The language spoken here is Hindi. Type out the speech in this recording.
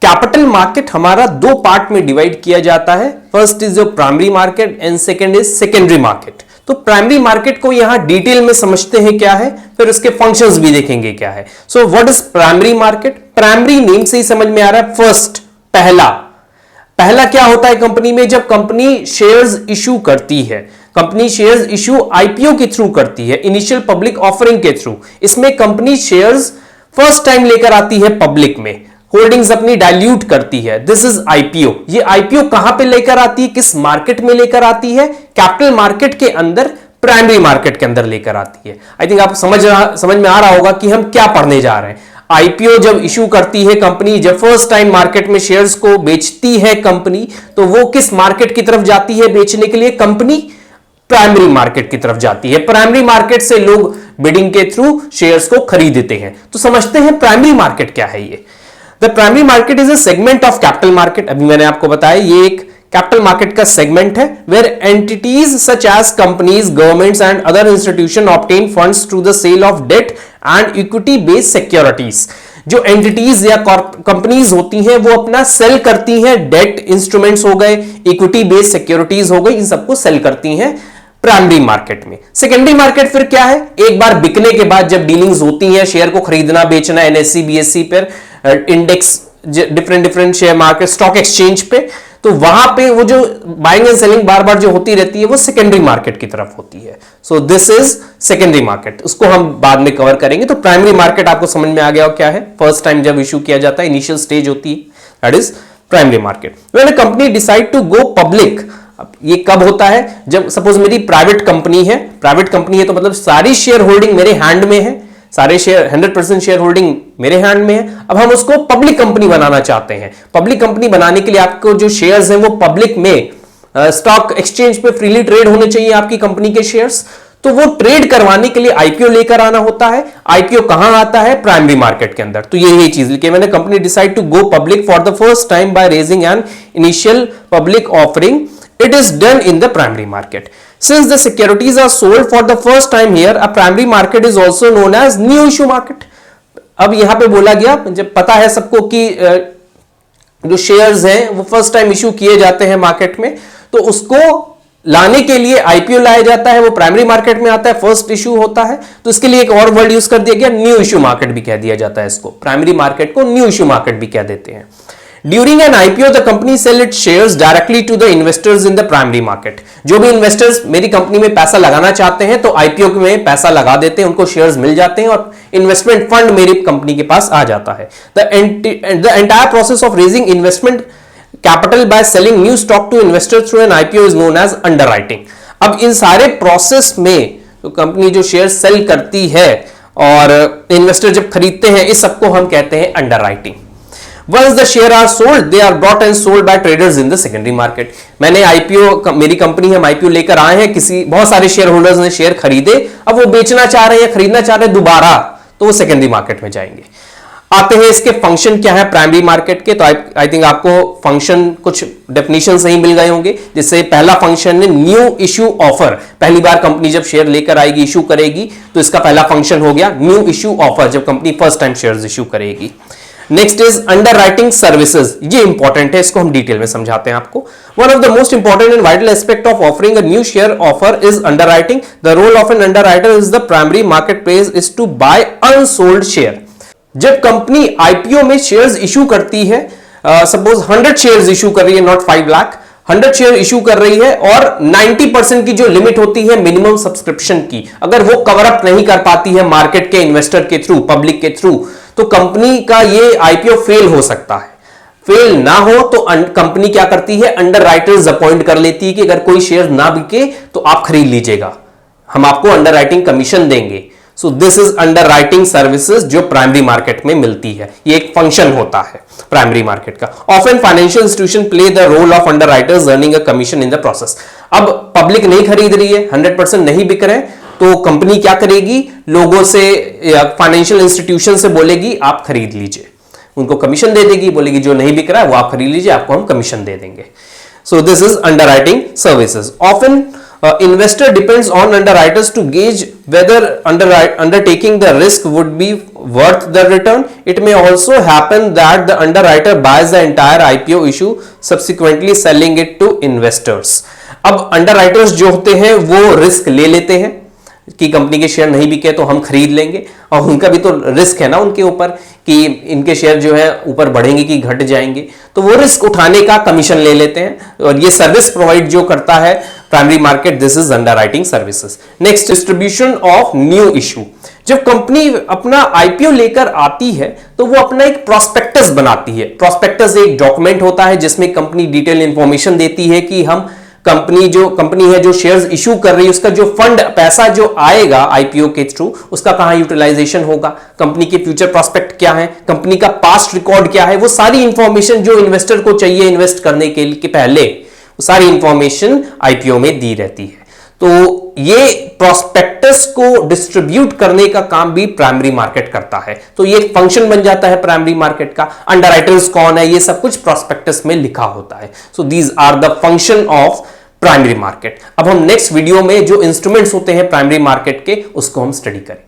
कैपिटल मार्केट हमारा दो पार्ट में डिवाइड किया जाता है। First is your primary market and second is secondary market. तो प्राइमरी मार्केट को यहां डिटेल में समझते हैं क्या है, फिर उसके फंक्शंस भी देखेंगे क्या है। So what is primary market? Primary name से ही समझ में आ रहा है, फर्स्ट, पहला क्या होता है कंपनी में? जब कंपनी शेयर्स इशू करती है, कंपनी शेयर्स इशू आईपीओ के थ्रू करती है, इनिशियल पब्लिक ऑफरिंग के थ्रू। इसमें कंपनी शेयर्स फर्स्ट टाइम लेकर आती है पब्लिक में, होल्डिंग्स अपनी डाइल्यूट करती है, दिस इज आईपीओ। ये आईपीओ कहां पे लेकर आती है, किस मार्केट में लेकर आती है? कैपिटल मार्केट के अंदर, प्राइमरी मार्केट के अंदर लेकर आती है। आई थिंक आप समझ में आ रहा होगा कि हम क्या पढ़ने जा रहे हैं। आईपीओ जब इशू करती है कंपनी, जब फर्स्ट टाइम मार्केट में शेयर्स को बेचती है कंपनी, तो वो किस मार्केट की तरफ जाती है बेचने के लिए? कंपनी प्राइमरी मार्केट की तरफ जाती है। प्राइमरी मार्केट से लोग बिडिंग के थ्रू शेयर्स को खरीदते हैं। तो समझते हैं प्राइमरी मार्केट क्या है। ये the primary market is a segment of capital market. अभी मैंने आपको बताया ये एक कैपिटल मार्केट का सेगमेंट है, where entities such as companies, governments and other institution obtain funds through the sale of debt and equity based securities. जो एंटिटीज या कंपनीज होती हैं वो अपना सेल करती हैं, डेट इंस्ट्रूमेंट्स हो गए, इक्विटी बेस्ड सिक्योरिटीज हो गई, इन सबको सेल करती हैं प्राइमरी मार्केट में। सेकेंडरी मार्केट फिर क्या है? एक बार बिकने के बाद जब डीलिंग्स होती हैं, शेयर को खरीदना बेचना एनएससी बीएससी पर, index, different share market, stock exchange पे, तो वहां पे वो जो बाइंग एंड सेलिंग बार बार जो होती रहती है वो सेकेंडरी मार्केट की तरफ होती है। सो दिस इज सेकेंडरी मार्केट, उसको हम बाद में कवर करेंगे। तो प्राइमरी मार्केट आपको समझ में आ गया क्या है? फर्स्ट टाइम जब इशू किया जाता है, इनिशियल स्टेज होती है, that is primary market. When a company decide to go public, ये कब होता है? जब सपोज मेरी प्राइवेट कंपनी है, प्राइवेट कंपनी है तो मतलब सारी शेयर होल्डिंग मेरे हैंड में है, सारे शेयर 100% शेयर होल्डिंग मेरे हैंड में है। अब हम उसको पब्लिक कंपनी बनाना चाहते हैं। पब्लिक कंपनी बनाने के लिए आपको जो शेयर्स हैं वो पब्लिक में स्टॉक एक्सचेंज पे फ्रीली ट्रेड होने चाहिए आपकी कंपनी के शेयर्स। तो वो ट्रेड करवाने के लिए आईपीओ लेकर आना होता है। आईपीओ कहां आता है? प्राइमरी मार्केट के अंदर। तो यही चीज लिखी मैंने, company decide to go public for the first time by raising an initial public offering, it is done in the primary market. Since the securities are sold for the first time here, a primary market is also known as new issue market. अब यहां पे बोला गया, जब पता है सबको कि जो शेयर्स हैं वो फर्स्ट टाइम इशू किए जाते हैं मार्केट में, तो उसको लाने के लिए आईपीओ लाया जाता है, वो प्राइमरी मार्केट में आता है, फर्स्ट इशू होता है। तो इसके लिए एक और वर्ड यूज कर दिया गया, न्यू इशू मार्केट भी कह दिया जाता है इसको। प्राइमरी मार्केट को न्यू इशू मार्केट भी कह देते हैं। During an IPO, the company sell its shares directly to the investors in the primary market. जो भी इन्वेस्टर्स मेरी कंपनी में पैसा लगाना चाहते हैं तो आईपीओ में पैसा लगा देते हैं, उनको शेयर्स मिल जाते हैं और इन्वेस्टमेंट फंड मेरी कंपनी के पास आ जाता है। The entire process of raising investment capital by selling new stock to investors through an IPO is known as underwriting. अब इन सारे प्रोसेस में तो कंपनी जो शेयर सेल करती है और इन्वेस्टर जब खरीदते हैं, इस सबको हम कहते हैं underwriting. Once the share are sold, they are bought and sold by traders in the secondary market. मैंने आईपीओ, मेरी कंपनी हम आईपीओ लेकर आए हैं, किसी बहुत सारे शेयर होल्डर्स ने शेयर खरीदे, अब वो बेचना चाह रहे हैं, खरीदना चाह रहे हैं दोबारा, तो वो सेकेंडरी मार्केट में जाएंगे। आते हैं इसके फंक्शन क्या है प्राइमरी मार्केट के। तो आई थिंक आपको फंक्शन कुछ डेफिनेशन सही मिल गए होंगे। जिससे पहला फंक्शन है न्यू इशू ऑफर। पहली बार कंपनी जब शेयर लेकर आएगी, इशू करेगी, तो इसका पहला फंक्शन हो गया न्यू इशू ऑफर, जब company first time share issue करेगी। Next is underwriting services. ये इंपॉर्टेंट है, इसको हम डिटेल में समझाते हैं आपको। One of the most important and vital aspect of offering a new share offer is underwriting. The role of an underwriter is the primary market place is to buy unsold share. जब कंपनी आईपीओ में शेयर्स इशू करती है, सपोज 100 शेयर्स इशू कर रही है, नॉट 5 लाख, 100 शेयर इशू कर रही है और 90% की जो लिमिट होती है मिनिमम सब्सक्रिप्शन की, अगर वो कवर अप नहीं कर पाती है मार्केट के इन्वेस्टर के थ्रू, पब्लिक के थ्रू, तो कंपनी का ये आईपीओ फेल हो सकता है। फेल ना हो तो कंपनी क्या करती है? अंडरराइटर्स अपॉइंट कर लेती है कि अगर कोई शेयर ना बिके तो आप खरीद लीजिएगा, हम आपको अंडरराइटिंग कमीशन देंगे। So this is underwriting services जो प्राइमरी मार्केट में मिलती है। ये एक फंक्शन होता है प्राइमरी मार्केट का। Often financial institution play the role of underwriters earning a commission in the process. अब पब्लिक नहीं खरीद रही है, 100% नहीं बिक रहे, तो कंपनी क्या करेगी? लोगों से, फाइनेंशियल इंस्टीट्यूशन से बोलेगी आप खरीद लीजिए, उनको कमीशन दे देगी, बोलेगी जो नहीं बिक रहा है वो आप खरीद लीजिए, आपको हम कमीशन दे देंगे। So this is underwriting services. Often investor depends on underwriters to gauge whether undertaking the risk would be worth the return. It may also happen that the underwriter buys the entire IPO issue, subsequently selling it to investors. अब underwriters जो होते हैं वो रिस्क ले लेते हैं कि कंपनी के शेयर नहीं बिके तो हम खरीद लेंगे, और उनका भी तो रिस्क है ना उनके ऊपर कि इनके शेयर जो है ऊपर बढ़ेंगे कि घट जाएंगे, तो वो रिस्क उठाने का कमीशन ले लेते हैं, और ये सर्विस प्रोवाइड जो करता है primary market, this is underwriting services. Next, distribution of new issue. जब कंपनी अपना आईपीओ लेकर आती है तो वो अपना एक प्रोस्पेक्टस बनाती है। प्रोस्पेक्टस एक डॉक्यूमेंट होता है जिसमें कंपनी डिटेल इंफॉर्मेशन देती है कि हम कंपनी है जो शेयर्स इशू कर रही है उसका जो फंड पैसा जो आएगा आईपीओ के थ्रू उसका कहां यूटिलाइजेशन होगा, कंपनी के फ्यूचर प्रोस्पेक्ट क्या है, कंपनी का पास्ट रिकॉर्ड क्या है, वो सारी इंफॉर्मेशन जो इन्वेस्टर को चाहिए इन्वेस्ट करने के पहले, वो सारी इंफॉर्मेशन आईपीओ में दी रहती है। तो ये प्रोस्पेक्टस को डिस्ट्रीब्यूट करने का काम भी प्राइमरी मार्केट करता है। तो ये फंक्शन बन जाता है प्राइमरी मार्केट का। अंडरराइटर्स कौन है, ये सब कुछ प्रोस्पेक्टस में लिखा होता है। So these are the function of primary market. अब हम नेक्स्ट वीडियो में जो इंस्ट्रूमेंट्स होते हैं प्राइमरी मार्केट के उसको हम स्टडी करें।